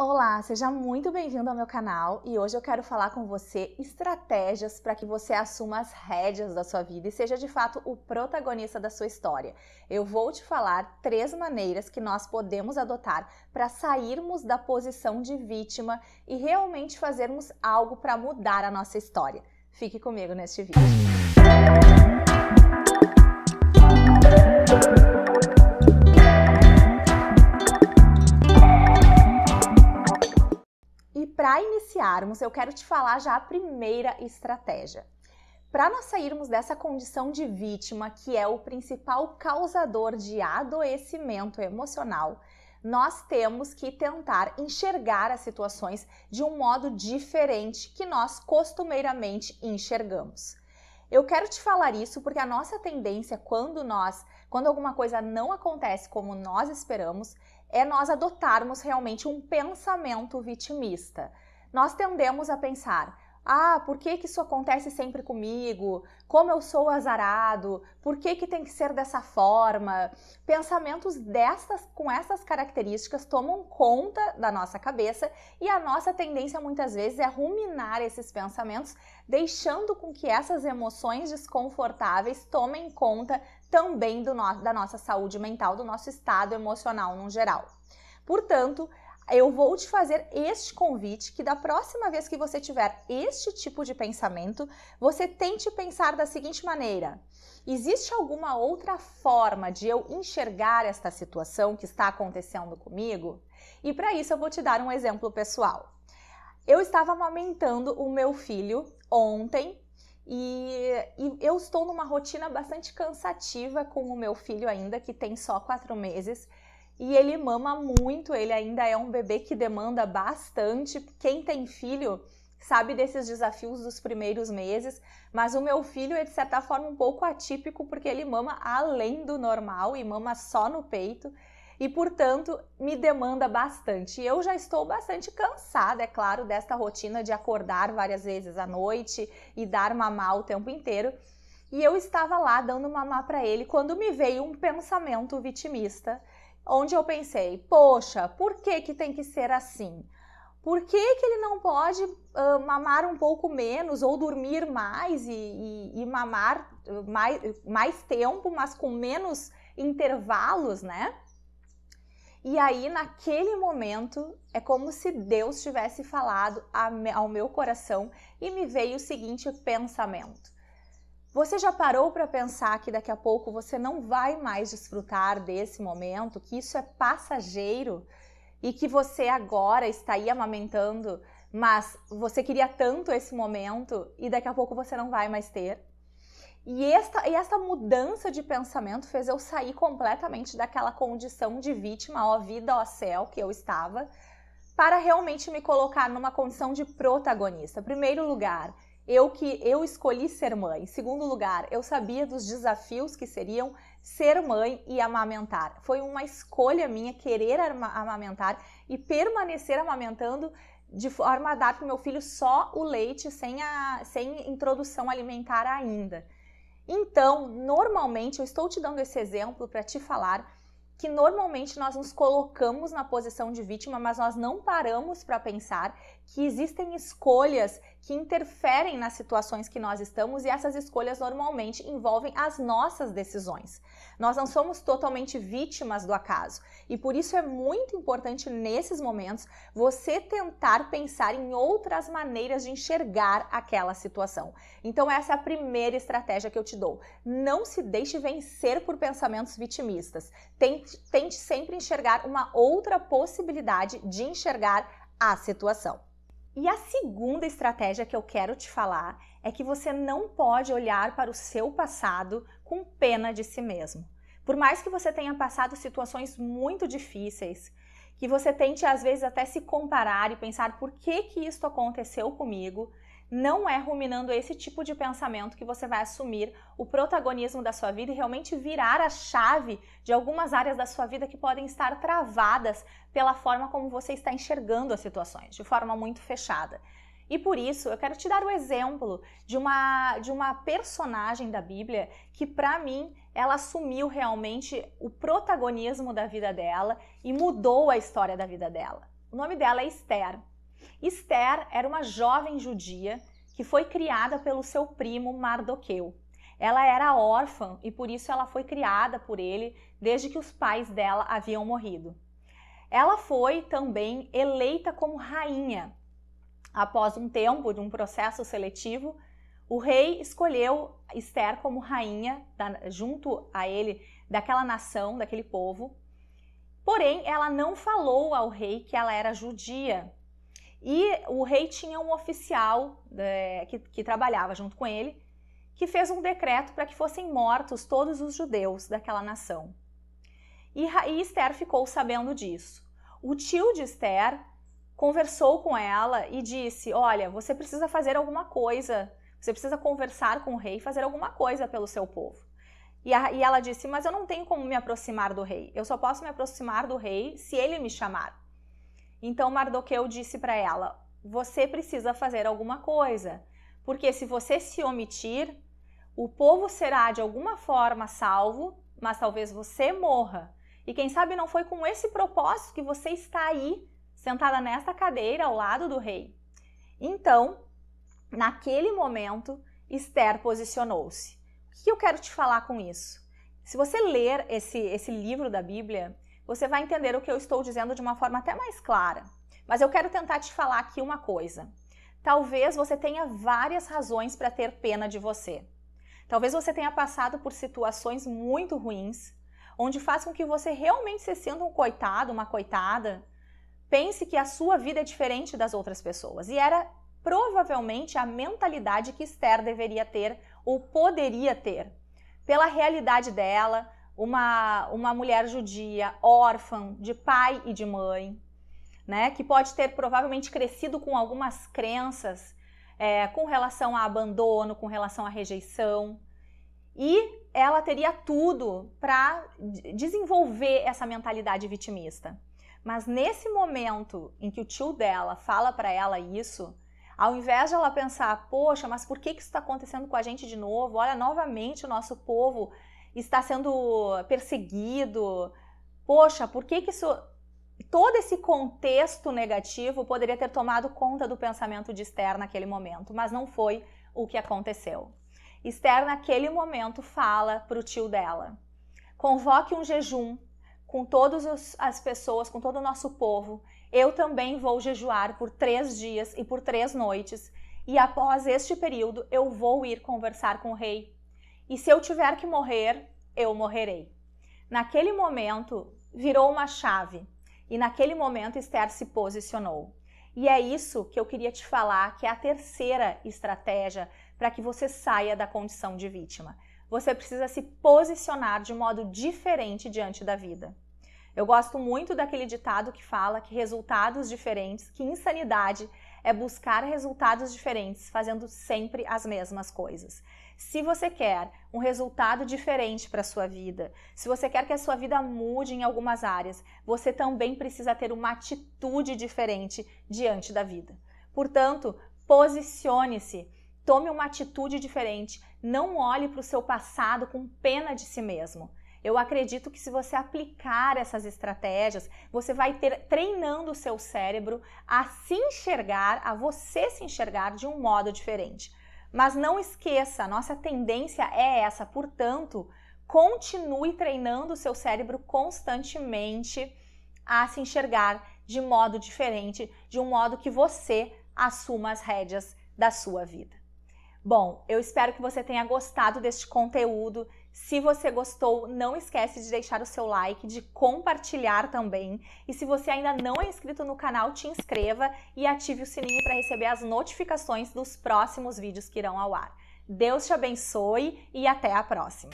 Olá, seja muito bem-vindo ao meu canal e hoje eu quero falar com você estratégias para que você assuma as rédeas da sua vida e seja de fato o protagonista da sua história. Eu vou te falar 3 maneiras que nós podemos adotar para sairmos da posição de vítima e realmente fazermos algo para mudar a nossa história. Fique comigo neste vídeo. E para iniciarmos, eu quero te falar já a primeira estratégia. Para nós sairmos dessa condição de vítima, que é o principal causador de adoecimento emocional, nós temos que tentar enxergar as situações de um modo diferente que nós costumeiramente enxergamos. Eu quero te falar isso porque a nossa tendência quando alguma coisa não acontece como nós esperamos, é nós adotarmos realmente um pensamento vitimista. Nós tendemos a pensar, por que isso acontece sempre comigo? Como eu sou azarado? Por que tem que ser dessa forma? Pensamentos com essas características tomam conta da nossa cabeça e a nossa tendência muitas vezes é ruminar esses pensamentos, deixando com que essas emoções desconfortáveis tomem conta também da nossa saúde mental, do nosso estado emocional no geral. Portanto, eu vou te fazer este convite que da próxima vez que você tiver este tipo de pensamento, você tente pensar da seguinte maneira: existe alguma outra forma de eu enxergar esta situação que está acontecendo comigo? E para isso eu vou te dar um exemplo pessoal. Eu estava amamentando o meu filho ontem e eu estou numa rotina bastante cansativa com o meu filho ainda, que tem só 4 meses. E ele mama muito, ele ainda é um bebê que demanda bastante. Quem tem filho sabe desses desafios dos primeiros meses, mas o meu filho é de certa forma um pouco atípico porque ele mama além do normal e mama só no peito e, portanto, me demanda bastante. Eu já estou bastante cansada, é claro, desta rotina de acordar várias vezes à noite e dar mamar o tempo inteiro. E eu estava lá dando mamar para ele quando me veio um pensamento vitimista, onde eu pensei, poxa, por que tem que ser assim? Por que ele não pode mamar um pouco menos ou dormir mais e mamar mais tempo, mas com menos intervalos, né? E aí, naquele momento, é como se Deus tivesse falado ao meu coração e me veio o seguinte pensamento. Você já parou para pensar que daqui a pouco você não vai mais desfrutar desse momento, que isso é passageiro e que você agora está aí amamentando, mas você queria tanto esse momento e daqui a pouco você não vai mais ter? E esta mudança de pensamento fez eu sair completamente daquela condição de vítima, ó vida, ó céu, que eu estava, para realmente me colocar numa condição de protagonista. Em primeiro lugar, eu escolhi ser mãe. Em segundo lugar, eu sabia dos desafios que seriam ser mãe e amamentar. Foi uma escolha minha querer amamentar e permanecer amamentando de forma a dar para o meu filho só o leite, sem introdução alimentar ainda. Então, normalmente, eu estou te dando esse exemplo para te falar que normalmente nós nos colocamos na posição de vítima, mas nós não paramos para pensar que existem escolhas que interferem nas situações que nós estamos e essas escolhas normalmente envolvem as nossas decisões. Nós não somos totalmente vítimas do acaso e por isso é muito importante nesses momentos você tentar pensar em outras maneiras de enxergar aquela situação. Então essa é a primeira estratégia que eu te dou. Não se deixe vencer por pensamentos vitimistas. Tente sempre enxergar uma outra possibilidade de enxergar a situação. E a segunda estratégia que eu quero te falar é que você não pode olhar para o seu passado com pena de si mesmo. Por mais que você tenha passado situações muito difíceis, que você tente às vezes até se comparar e pensar por que isso aconteceu comigo, não é ruminando esse tipo de pensamento que você vai assumir o protagonismo da sua vida e realmente virar a chave de algumas áreas da sua vida que podem estar travadas pela forma como você está enxergando as situações, de forma muito fechada. E por isso, eu quero te dar o exemplo de uma personagem da Bíblia que, para mim, ela assumiu realmente o protagonismo da vida dela e mudou a história da vida dela. O nome dela é Esther. Esther era uma jovem judia que foi criada pelo seu primo Mardoqueu. Ela era órfã e por isso ela foi criada por ele desde que os pais dela haviam morrido. Ela foi também eleita como rainha. Após um tempo de um processo seletivo, o rei escolheu Esther como rainha junto a ele daquela nação, daquele povo. Porém, ela não falou ao rei que ela era judia. E o rei tinha um oficial que trabalhava junto com ele, que fez um decreto para que fossem mortos todos os judeus daquela nação. E Esther ficou sabendo disso. O tio de Esther conversou com ela e disse: olha, você precisa fazer alguma coisa, você precisa conversar com o rei e fazer alguma coisa pelo seu povo. E ela disse: mas eu não tenho como me aproximar do rei, eu só posso me aproximar do rei se ele me chamar. Então Mardoqueu disse para ela: você precisa fazer alguma coisa, porque se você se omitir, o povo será de alguma forma salvo, mas talvez você morra. E quem sabe não foi com esse propósito que você está aí, sentada nesta cadeira ao lado do rei. Então, naquele momento, Esther posicionou-se. O que eu quero te falar com isso? Se você ler esse livro da Bíblia, você vai entender o que eu estou dizendo de uma forma até mais clara. Mas eu quero tentar te falar aqui uma coisa. Talvez você tenha várias razões para ter pena de você. Talvez você tenha passado por situações muito ruins, onde faz com que você realmente se sinta um coitado, uma coitada. Pense que a sua vida é diferente das outras pessoas. E era provavelmente a mentalidade que Esther deveria ter ou poderia ter. Pela realidade dela, uma mulher judia, órfã, de pai e de mãe, né, que pode ter provavelmente crescido com algumas crenças com relação a abandono, com relação à rejeição. E ela teria tudo para desenvolver essa mentalidade vitimista. Mas nesse momento em que o tio dela fala para ela isso, ao invés de ela pensar: poxa, mas por que isso está acontecendo com a gente de novo? Olha, novamente o nosso povo está sendo perseguido. Poxa, por que isso... Todo esse contexto negativo poderia ter tomado conta do pensamento de Esther naquele momento, mas não foi o que aconteceu. Esther, naquele momento, fala para o tio dela: convoque um jejum com todas as pessoas, com todo o nosso povo. Eu também vou jejuar por 3 dias e por 3 noites, e após este período eu vou ir conversar com o rei. E se eu tiver que morrer, eu morrerei. Naquele momento, virou uma chave. E naquele momento Esther se posicionou. E é isso que eu queria te falar, que é a terceira estratégia para que você saia da condição de vítima. Você precisa se posicionar de modo diferente diante da vida. Eu gosto muito daquele ditado que fala que resultados diferentes, que insanidade é buscar resultados diferentes, fazendo sempre as mesmas coisas. Se você quer um resultado diferente para a sua vida, se você quer que a sua vida mude em algumas áreas, você também precisa ter uma atitude diferente diante da vida. Portanto, posicione-se, tome uma atitude diferente, não olhe para o seu passado com pena de si mesmo. Eu acredito que se você aplicar essas estratégias, você vai treinando o seu cérebro a se enxergar, a você se enxergar de um modo diferente. Mas não esqueça, a nossa tendência é essa, portanto, continue treinando o seu cérebro constantemente a se enxergar de modo diferente, de um modo que você assuma as rédeas da sua vida. Bom, eu espero que você tenha gostado deste conteúdo. Se você gostou, não esquece de deixar o seu like, de compartilhar também. E se você ainda não é inscrito no canal, te inscreva e ative o sininho para receber as notificações dos próximos vídeos que irão ao ar. Deus te abençoe e até a próxima!